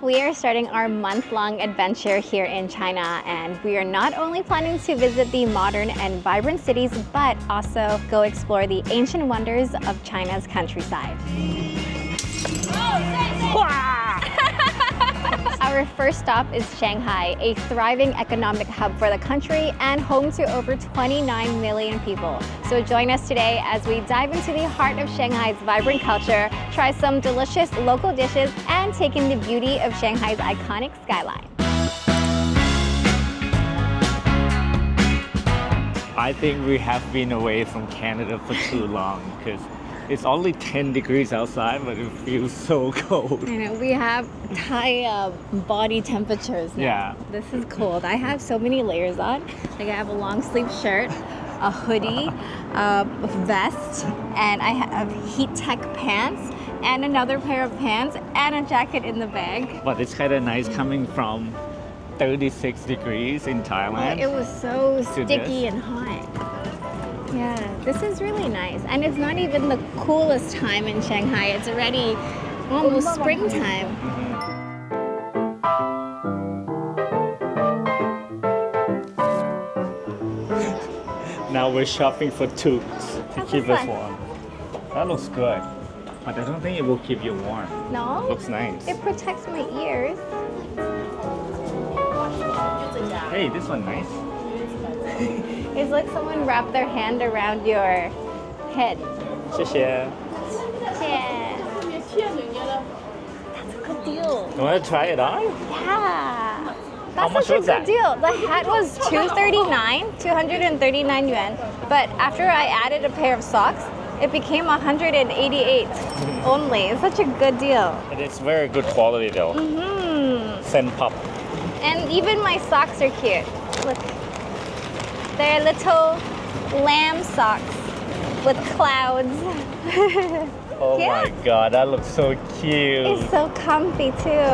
We are starting our month-long adventure here in China, and we are not only planning to visit the modern and vibrant cities, but also go explore the ancient wonders of China's countryside. Our first stop is Shanghai, a thriving economic hub for the country and home to over 29 million people. So join us today as we dive into the heart of Shanghai's vibrant culture, try some delicious local dishes, and take in the beauty of Shanghai's iconic skyline. I think we have been away from Canada for too long because it's only 10 degrees outside, but it feels so cold. I know, we have Thai body temperatures now. Yeah. This is cold. I have so many layers on. Like I have a long sleeve shirt, a hoodie, a vest, and I have heat tech pants, and another pair of pants, and a jacket in the bag. But it's kind of nice coming from 36 degrees in Thailand. It was so sticky and hot. Yeah, this is really nice. And it's not even the coolest time in Shanghai. It's already almost springtime. Now we're shopping for tubes to keep us warm. That looks good. But I don't think it will keep you warm. No? It looks nice. It protects my ears. Hey, this one nice. It's like someone wrapped their hand around your head. 谢谢. Yeah. That's a good deal. You want to try it on? Yeah. How That's much such a was good that? deal. The hat was 239 yuan. But after I added a pair of socks, it became 188 only. It's such a good deal. And it's very good quality though. Sen pop. And even my socks are cute. Look. They're little lamb socks with clouds. Oh Yeah. my god, that looks so cute. It's so comfy too.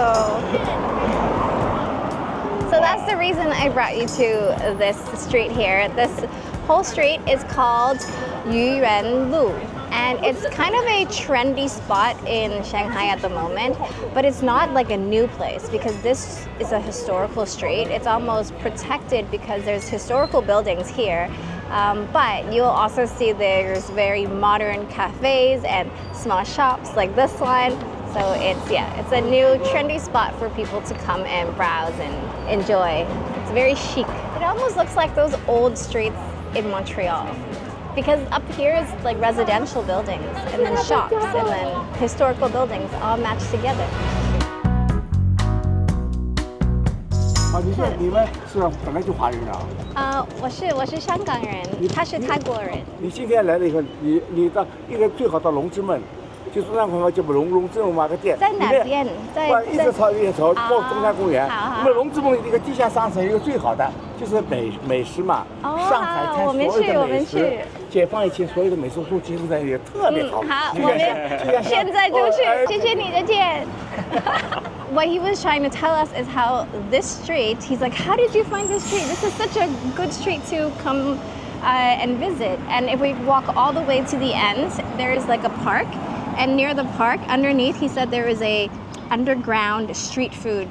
So that's the reason I brought you to this street here. This whole street is called Yuyuan Road. And it's kind of a trendy spot in Shanghai at the moment, but it's not like a new place because this is a historical street. It's almost protected because there's historical buildings here. But you'll also see there's very modern cafes and small shops like this one. So it's a new trendy spot for people to come and browse and enjoy. It's very chic. It almost looks like those old streets in Montreal. Because up here is like residential buildings and then shops and then historical buildings all matched together. 你说你们是本来就华人啊？我是香港人，他是泰国人。你今天来了以后，你到一个最好到龙之门，就中山公园就不龙之门嘛个店。在哪边？一直朝一直朝过中山公园。好。那么龙之门一个地下商城一个最好的就是美食嘛。上海滩所有的美食，解放以前所有的美食都集中在这里，特别好。好，我们现在就去。谢谢你的见。What he was trying to tell us is how this street, he's like, how did you find this street? This is such a good street to come and visit. And if we walk all the way to the end, there is like a park. And near the park, underneath, he said there is a underground street food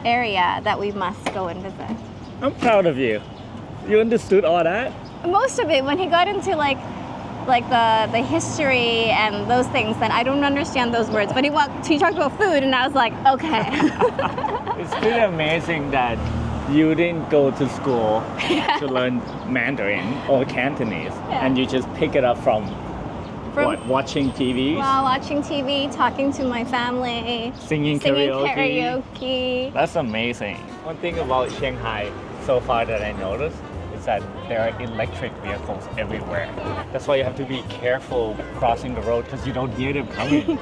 area that we must go and visit. I'm proud of you. You understood all that? Most of it, when he got into like the history and those things, then I don't understand those words. But he talked about food, and I was like, okay. It's pretty amazing that you didn't go to school to learn Mandarin or Cantonese, and you just pick it up from what? Watching TV? While watching TV, talking to my family, singing karaoke. That's amazing. One thing about Shanghai so far that I noticed is that there are electric vehicles everywhere. That's why you have to be careful crossing the road because you don't hear them coming.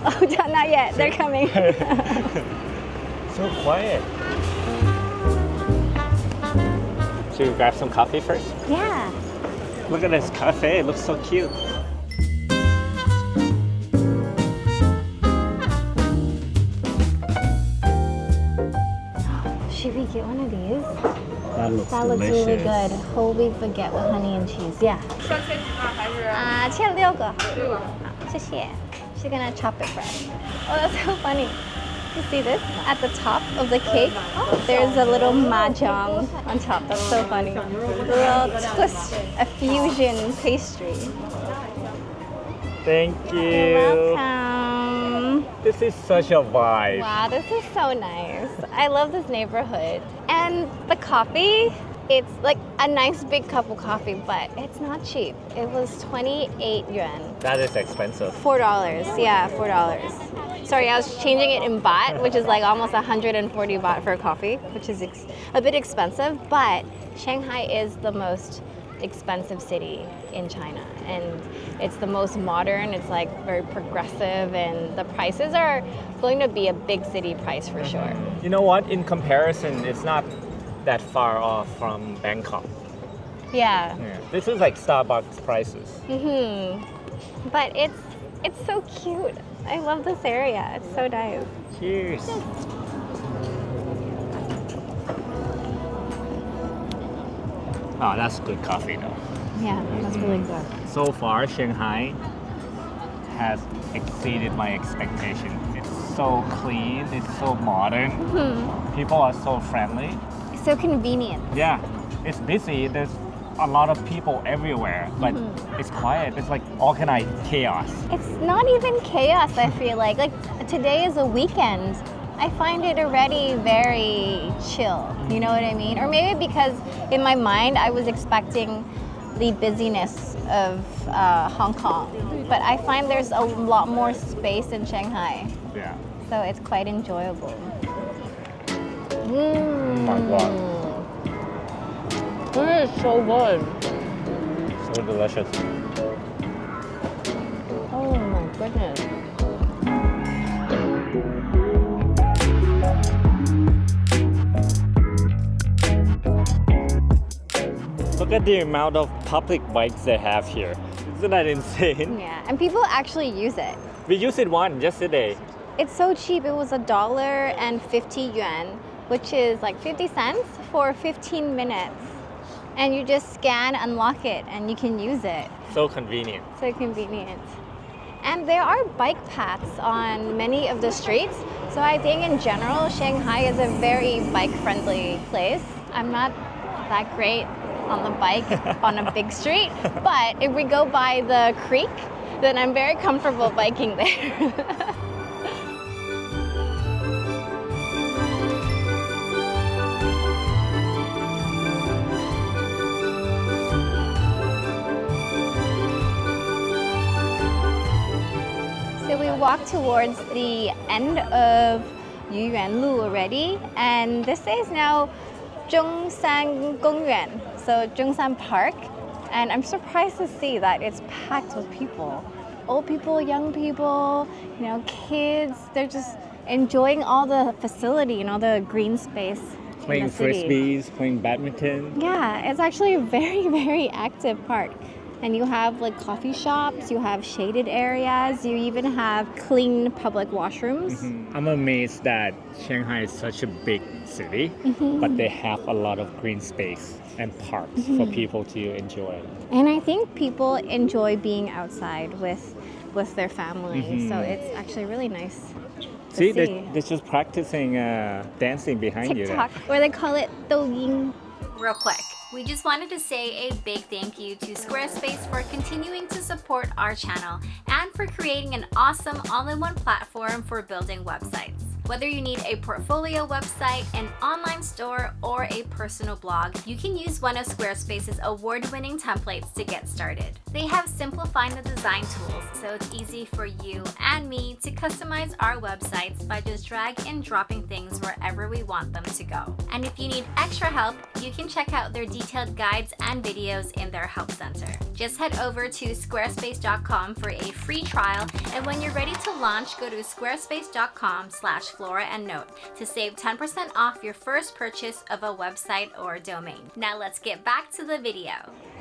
Oh, not yet. They're coming. So quiet. Should we grab some coffee first? Yeah. Look at this cafe. It looks so cute. Should we get one of these? That looks That looks really good. Whole wheat baguette with honey and cheese. Yeah. 切6个。好，谢谢. She's gonna chop it for us. Oh, that's so funny. You see this? At the top of the cake, there's a little mahjong on top. That's so funny. A little twist, a fusion pastry. Thank you. You're welcome. This is such a vibe. Wow, this is so nice. I love this neighborhood. And the coffee, it's like a nice big cup of coffee, but it's not cheap. It was 28 yuan. That is expensive. $4, yeah, $4. Sorry, I was changing it in baht, which is like almost 140 baht for a coffee, which is a bit expensive, but Shanghai is the most expensive city in China, and it's the most modern. It's like very progressive, and the prices are going to be a big city price for sure. You know what? In comparison, it's not that far off from Bangkok. Yeah. This is like Starbucks prices. But it's so cute. I love this area. It's so nice. Cheers. Oh, that's good coffee though. Yeah, that's really good. So far, Shanghai has exceeded my expectation. It's so clean, it's so modern. People are so friendly. So convenient. Yeah, it's busy. There's a lot of people everywhere, but it's quiet. It's like organized chaos. It's not even chaos, I feel like. Like today is a weekend. I find it already very chill. You know what I mean? Or maybe because in my mind I was expecting the busyness of Hong Kong, but I find there's a lot more space in Shanghai. Yeah. So it's quite enjoyable. Oh my god. This is so good. So delicious. Oh my goodness. Look at the amount of public bikes they have here. Isn't that insane? Yeah, and people actually use it. We used it once yesterday. It's so cheap. It was $1.50, which is like 50 cents for 15 minutes. And you just scan, unlock it, and you can use it. So convenient. So convenient. And there are bike paths on many of the streets. So I think in general, Shanghai is a very bike-friendly place. I'm not that great on the bike on a big street, but if we go by the creek, then I'm very comfortable biking there. So we walk towards the end of Yuyuan Road already, and this is now Zhongshan so Zhongshan Park, and I'm surprised to see that it's packed with people. Old people, young people, you know, kids, they're just enjoying all the facility and all the green space. Playing frisbees, playing badminton. Yeah, it's actually a very, very active park. And you have like coffee shops, you have shaded areas, you even have clean public washrooms. I'm amazed that Shanghai is such a big city, but they have a lot of green space and parks for people to enjoy. And I think people enjoy being outside with their family, so it's actually really nice. See, they're just practicing dancing behind you. TikTok, or they call it Douyin. Real quick, we just wanted to say a big thank you to Squarespace for continuing to support our channel and for creating an awesome all-in-one platform for building websites. Whether you need a portfolio website, an online store, or a personal blog, you can use one of Squarespace's award-winning templates to get started. They have simplified the design tools, so it's easy for you and me to customize our websites by just drag and dropping things wherever we want them to go. And if you need extra help, you can check out their detailed guides and videos in their help center. Just head over to squarespace.com for a free trial, and when you're ready to launch, go to squarespace.com/Flora and note to save 10% off your first purchase of a website or domain. Now let's get back to the video.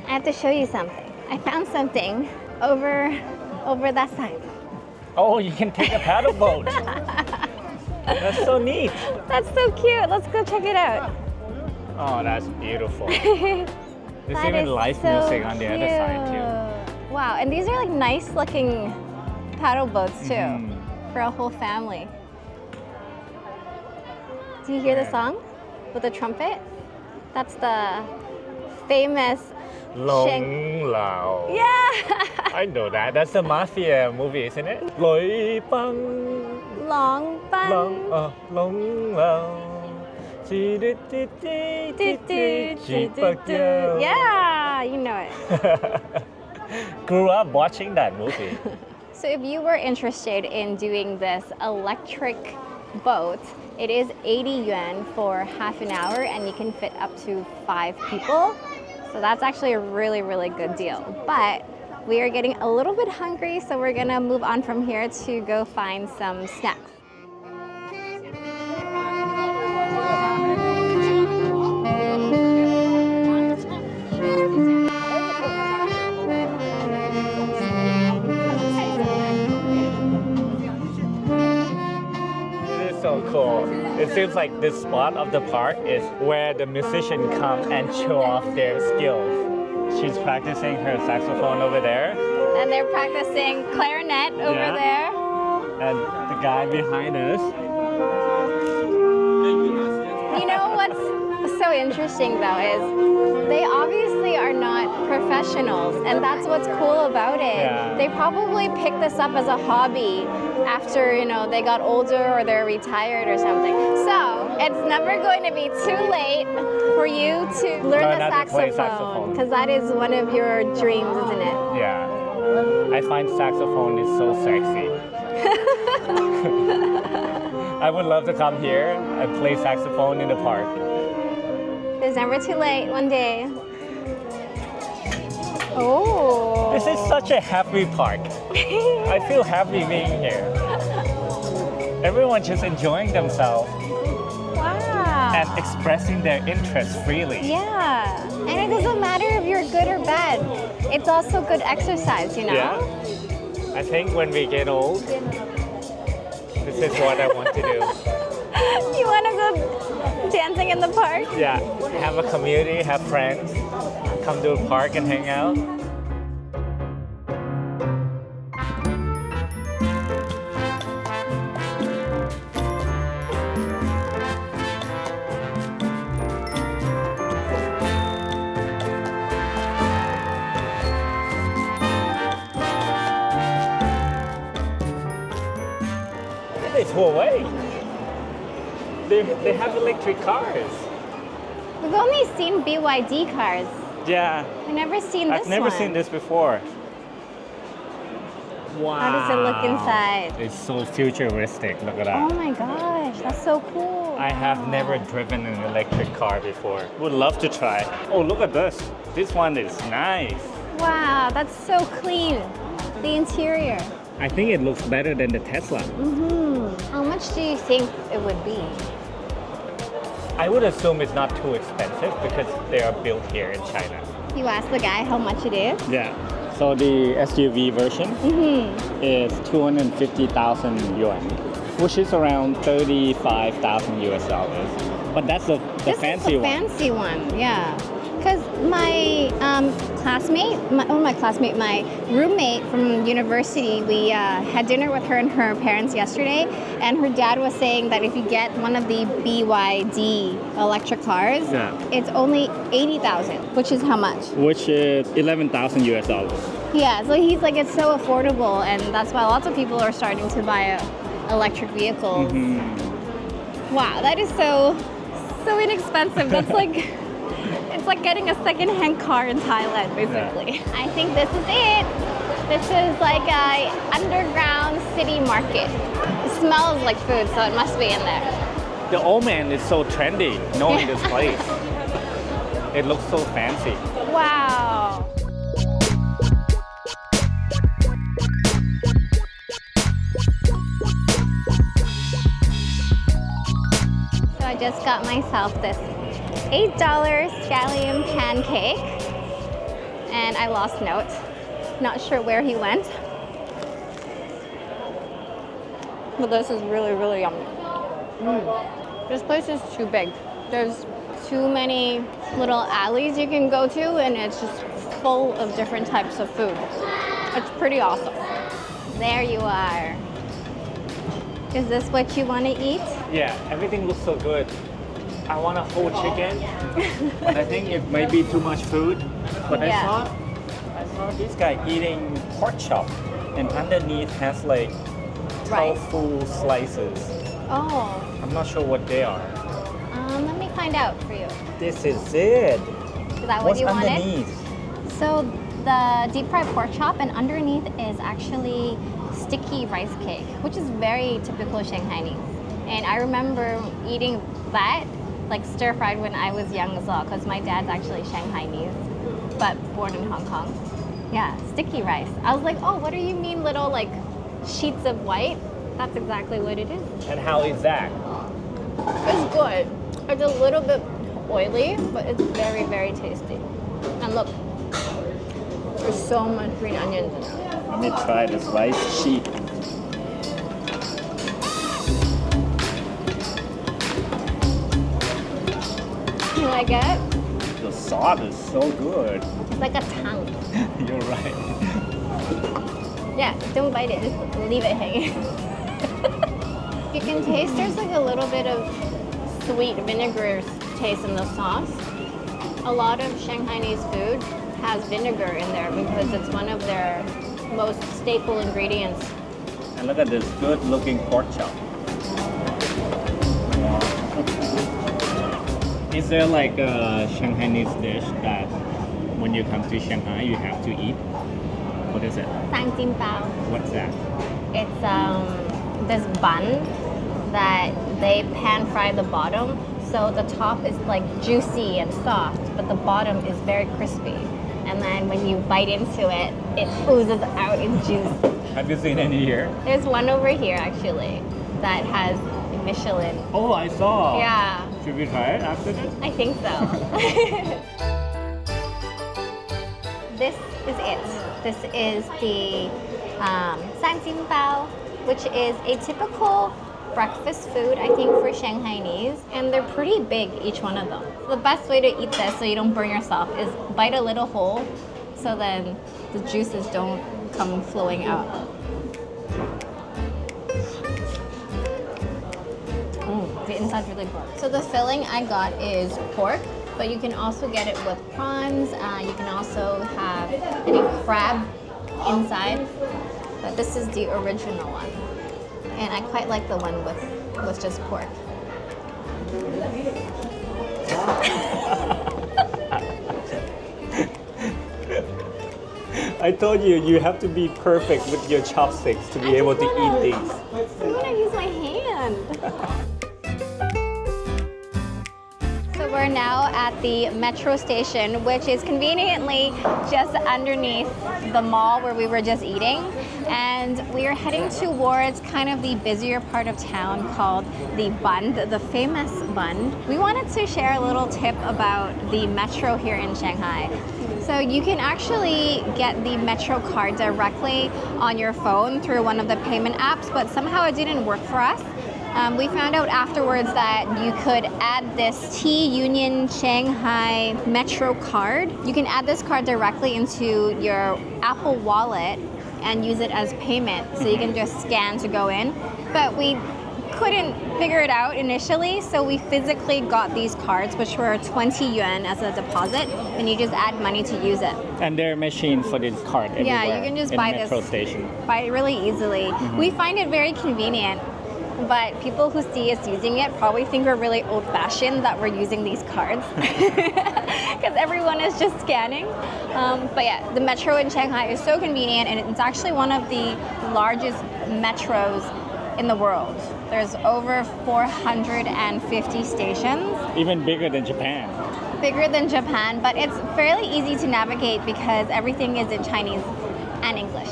I have to show you something. I found something over that side. Oh, you can take a paddle boat. That's so neat. That's so cute. Let's go check it out. Oh, that's beautiful. There's That even is live so music on the other side too. cute. Wow, and these are like nice looking paddle boats too, for a whole family. Do you hear the song with the trumpet? That's the famous Long Lao. Yeah! I know that. That's the mafia movie, isn't it? Loi Bang. Long Ban. Long Lao. Yeah, you know it. Grew up watching that movie. So if you were interested in doing this electric boat, it is 80 yuan for half an hour and you can fit up to 5 people. So that's actually a really, really good deal. But we are getting a little bit hungry, so we're gonna move on from here to go find some snacks. So cool. It seems like this spot of the park is where the musicians come and show off their skills. She's practicing her saxophone over there. And they're practicing clarinet over there. And the guy behind us. You know what's so interesting though is they obviously are not professionals, and that's what's cool about it. Yeah. They probably picked this up as a hobby after, you know, they got older or they're retired or something. So it's never going to be too late for you to learn the saxophone, because that is one of your dreams, isn't it? Yeah. I find saxophone is so sexy. I would love to come here and play saxophone in the park. It's never too late. One day. Oh. This is such a happy park. I feel happy being here. Everyone's just enjoying themselves Wow. and expressing their interest freely. Yeah. And it doesn't matter if you're good or bad. It's also good exercise, you know? Yeah. I think when we get old, this is what I want to do. You want to go dancing in the park? Yeah, have a community, have friends, come to a park and hang out. They tore away. They have electric cars. We've only seen BYD cars. Yeah. I've never seen this I've never one. seen this before. Wow. How does it look inside? It's so futuristic. Look at that. Oh my gosh, that's so cool. I have never driven an electric car before. Would love to try. Oh, look at this. This one is nice. Wow, that's so clean. The interior. I think it looks better than the Tesla. How much do you think it would be? I would assume it's not too expensive because they are built here in China. You asked the guy how much it is? Yeah. So the SUV version is 250,000 yuan, which is around 35,000 US dollars. But that's the This fancy is the one. fancy one, yeah. Because my my roommate from university, we had dinner with her and her parents yesterday, and her dad was saying that if you get one of the BYD electric cars, it's only 80,000, which is how much? Which is 11,000 US dollars. Yeah, so he's like, it's so affordable, and that's why lots of people are starting to buy electric vehicles. Wow, that is so inexpensive. That's like, it's like getting a second-hand car in Thailand, basically. I think this is it. This is like a underground city market. It smells like food, so it must be in there. The old man is so trendy knowing this place. It looks so fancy. Wow. So I just got myself this $8 scallion pancake, and I lost note. Not sure where he went. But this is really, really yummy. This place is too big. There's too many little alleys you can go to, and it's just full of different types of food. It's pretty awesome. There you are. Is this what you want to eat? Yeah, everything looks so good. I want a whole chicken, but I think it might be too much food. But Yeah. I saw this guy eating pork chop, and underneath has like Rice. tofu slices. Oh, I'm not sure what they are. let me find out for you. This is it. Is that what What's you wanted? underneath? So the deep fried pork chop, and underneath is actually sticky rice cake, which is very typical Shanghainese. And I remember eating that, like stir fried, when I was young as well, because my dad's actually Shanghainese, but born in Hong Kong. Yeah, sticky rice. I was like, oh, what do you mean little like sheets of white? That's exactly what it is. And how is that? It's good. It's a little bit oily, but it's very, very tasty. And look, there's so much green onions in it. Let me try the sliced cheek. You like it? The sauce is so good. It's like a tongue. You're right. Yeah, don't bite it, just leave it hanging. You can taste there's like a little bit of sweet vinegar taste in the sauce. A lot of Shanghainese food has vinegar in there because it's one of their most staple ingredients. And look at this good looking pork chop. Is there like a Shanghainese dish that when you come to Shanghai you have to eat? What is it? Nanjing bao. What's that? It's this bun that they pan fry the bottom. So the top is like juicy and soft, but the bottom is very crispy. And then when you bite into it, it oozes out in juice. Have you seen any here? There's one over here actually that has Michelin. Oh, I saw. Yeah, Should we try it after this? I think so. This is it. This is the Sanjin Bao, which is a typical breakfast food, I think, for Shanghainese, and they're pretty big, each one of them. The best way to eat this so you don't burn yourself is bite a little hole so then the juices don't come flowing out. The inside's really good. So the filling I got is pork, but you can also get it with prawns. You can also have any crab inside, but this is the original one. And I quite like the one with just pork. I told you, you have to be perfect with your chopsticks to be able to eat these. I want to use my hand. So we're now at the metro station, which is conveniently just underneath the mall where we were just eating. And we are heading towards kind of the busier part of town called the Bund, the famous Bund. We wanted to share a little tip about the metro here in Shanghai. So you can actually get the metro card directly on your phone through one of the payment apps, but somehow it didn't work for us. We found out afterwards that you could add this T-Union Shanghai Metro card. You can add this card directly into your Apple Wallet and use it as payment. So you can just scan to go in. But we couldn't figure it out initially, so we physically got these cards, which were 20 yuan as a deposit, and you just add money to use it. And there are machines for this card everywhere. Yeah, you can just buy metro this station. Buy it really easily. We find it very convenient, but people who see us using it probably think we're really old-fashioned that we're using these cards because everyone is just scanning. But yeah, the metro in Shanghai is so convenient, and it's actually one of the largest metros in the world. There's over 450 stations. Even bigger than Japan. Bigger than Japan, but it's fairly easy to navigate because everything is in Chinese and English.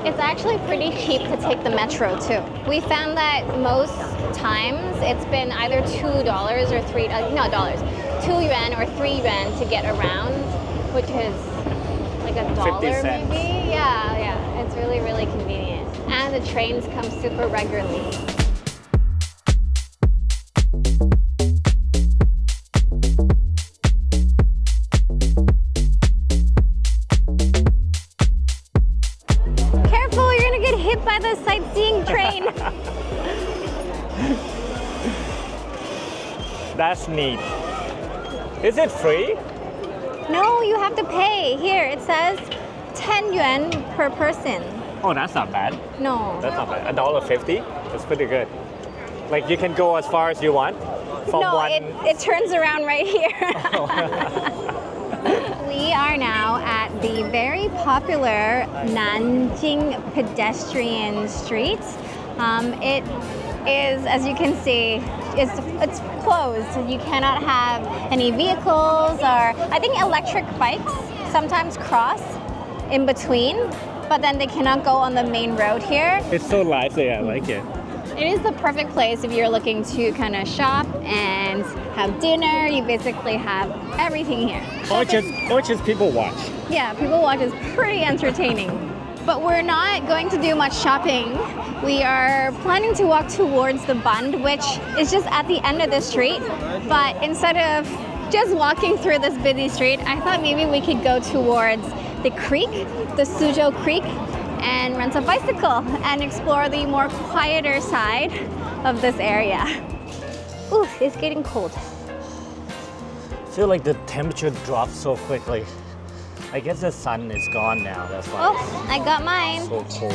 It's actually pretty cheap to take the metro too. We found that most times it's been either $2 or $2 yuan or 3 yuan to get around, which is like $1 maybe. Yeah, it's really, really convenient. And the trains come super regularly. Careful, you're gonna get hit by the sightseeing train. That's neat. Is it free? No, you have to pay. Here, it says 10 yuan per person. Oh, that's not bad. No. That's not bad. $1.50? That's pretty good. Like you can go as far as you want from No, one. it turns around right here. We are now at the very popular Nanjing Pedestrian Street. It is, as you can see, it's closed. You cannot have any vehicles, or I think electric bikes sometimes cross in between, but then they cannot go on the main road here. It's so lively, I like it. It is the perfect place if you're looking to kind of shop and have dinner. You basically have everything here. Or just people watch. Yeah, people watch is pretty entertaining. But we're not going to do much shopping. We are planning to walk towards the Bund, which is just at the end of the street. But instead of just walking through this busy street, I thought maybe we could go towards the creek, the Suzhou Creek, and rent a bicycle and explore the more quieter side of this area. Ooh, it's getting cold. I feel like the temperature drops so quickly. I guess the sun is gone now, that's why Oh, I got mine. it's so cold.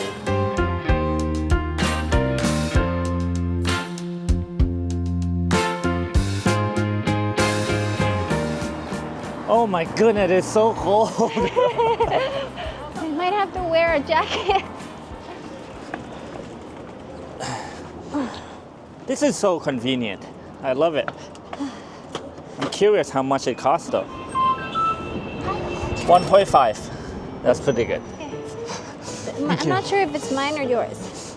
Oh my goodness, it's so cold. I might have to wear a jacket. This is so convenient. I love it. I'm curious how much it costs though. 1.5. That's pretty good. I'm not sure if it's mine or yours.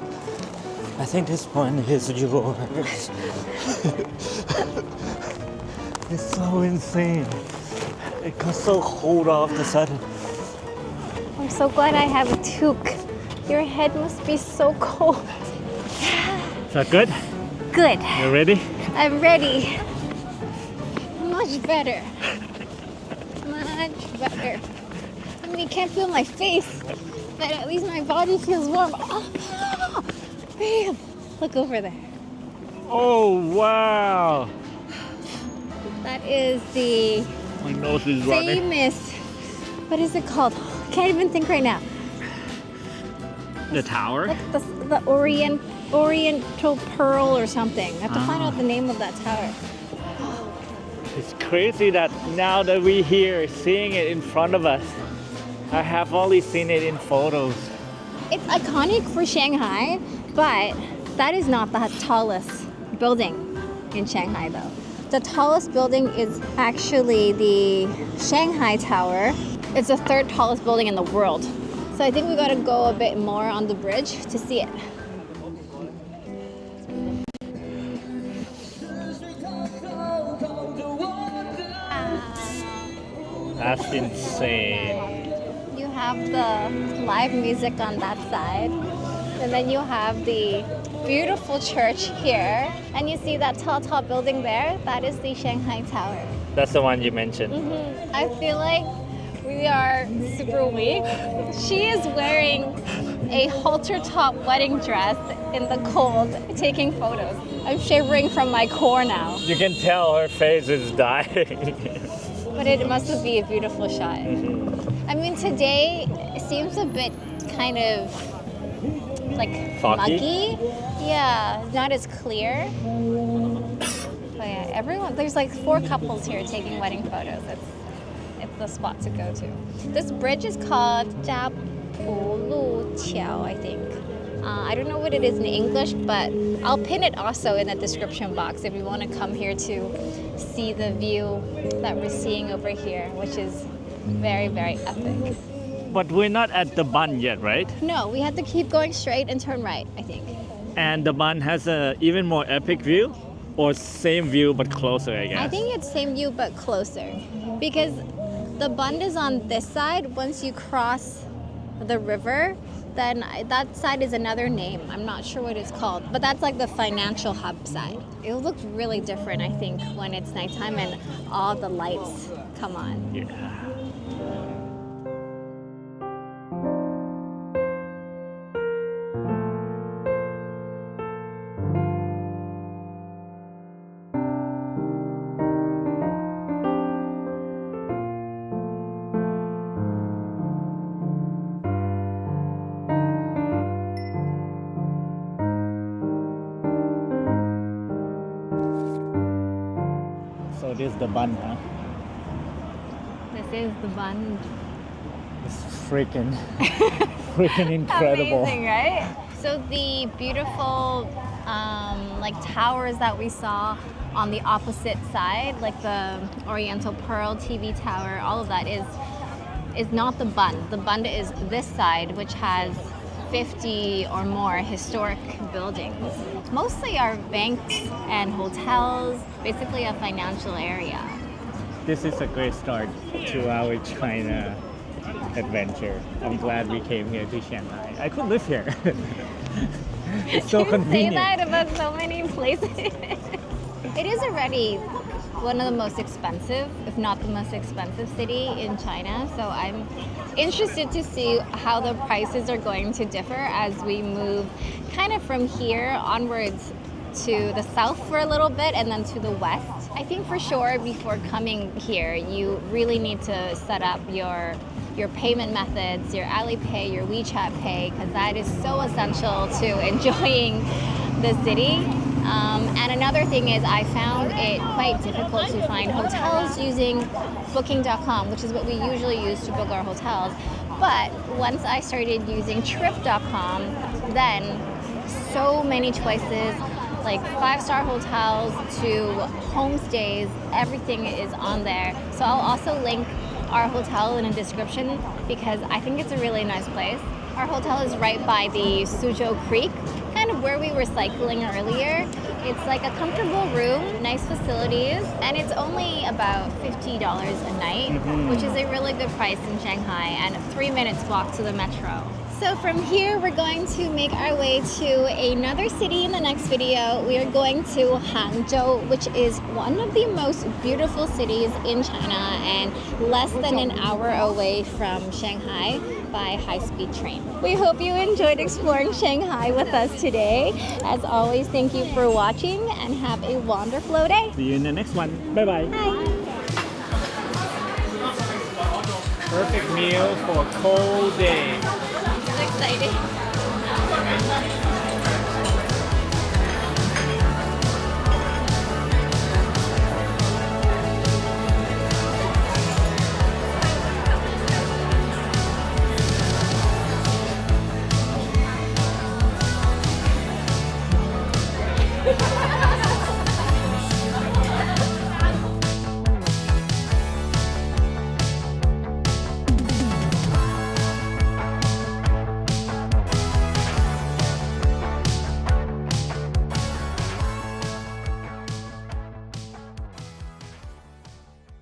I think this one is yours. It's so insane. It got so cold all of a sudden. I'm so glad I have a toque. Your head must be so cold. Is that good? Good. You ready? I'm ready. Much better. Much better. I mean, you can't feel my face, but at least my body feels warm. Oh, babe, look over there. Oh wow! That is the My nose is running. famous, what is it called? Can't even think right now. The tower? Like the Oriental Pearl or something. I have to find out the name of that tower. It's crazy that now that we're here, seeing it in front of us, I have only seen it in photos. It's iconic for Shanghai, but that is not the tallest building in Shanghai though. The tallest building is actually the Shanghai Tower. It's the third tallest building in the world. So I think we gotta go a bit more on the bridge to see it. That's insane. You have the live music on that side, and then you have the beautiful church here, and you see that tall building there. That is the Shanghai Tower. That's the one you mentioned. I feel like we are super weak. She is wearing a halter top wedding dress in the cold, taking photos. I'm shivering from my core now, You can tell her face is dying. but it must be a beautiful shot. I mean, today it seems a bit kind of like Foggy? muggy. Yeah, not as clear. But yeah, everyone, there's like 4 couples here taking wedding photos. It's the spot to go to. This bridge is called Lu Qiao, I think. I don't know what it is in English, but I'll pin it also in the description box if you want to come here to see the view that we're seeing over here, which is very, very epic. But we're not at the Bund yet, right? No, we have to keep going straight and turn right, I think. And the Bund has a even more epic view, or same view but closer, I guess. I think it's same view but closer, because the Bund is on this side. Once you cross the river, then that side is another name. I'm not sure what it's called, but that's like the financial hub side. It will look really different, I think, when it's nighttime and all the lights come on. Yeah. So this is the Bund, huh? This is the Bund. It's freaking, freaking incredible. Amazing, right? So the beautiful like towers that we saw on the opposite side, like the Oriental Pearl TV tower, all of that is not the Bund. The Bund is this side, which has 50 or more historic buildings. Mostly are banks and hotels, basically a financial area. This is a great start to our China adventure. I'm glad we came here to Shanghai. I could live here. It's so convenient. Say that about so many places. It is already one of the most expensive, if not the most expensive city in China. So I'm interested to see how the prices are going to differ as we move kind of from here onwards to the south for a little bit and then to the west. I think for sure before coming here, you really need to set up your payment methods, your Alipay, your WeChat Pay, because that is so essential to enjoying the city. And another thing is I found it quite difficult to find hotels using booking.com, which is what we usually use to book our hotels. But once I started using trip.com, then so many choices, like 5-star hotels to homestays, everything is on there. So I'll also link our hotel in a description because I think it's a really nice place. Our hotel is right by the Suzhou Creek, kind of where we were cycling earlier. It's like a comfortable room, nice facilities, and it's only about $50 a night, which is a really good price in Shanghai, and 3 minutes walk to the metro. So from here, we're going to make our way to another city in the next video. We are going to Hangzhou, which is one of the most beautiful cities in China and less than an hour away from Shanghai by high-speed train. We hope you enjoyed exploring Shanghai with us today. As always, thank you for watching and have a wonderful day. See you in the next one. Bye-bye. Bye. Perfect meal for a cold day. I'm excited.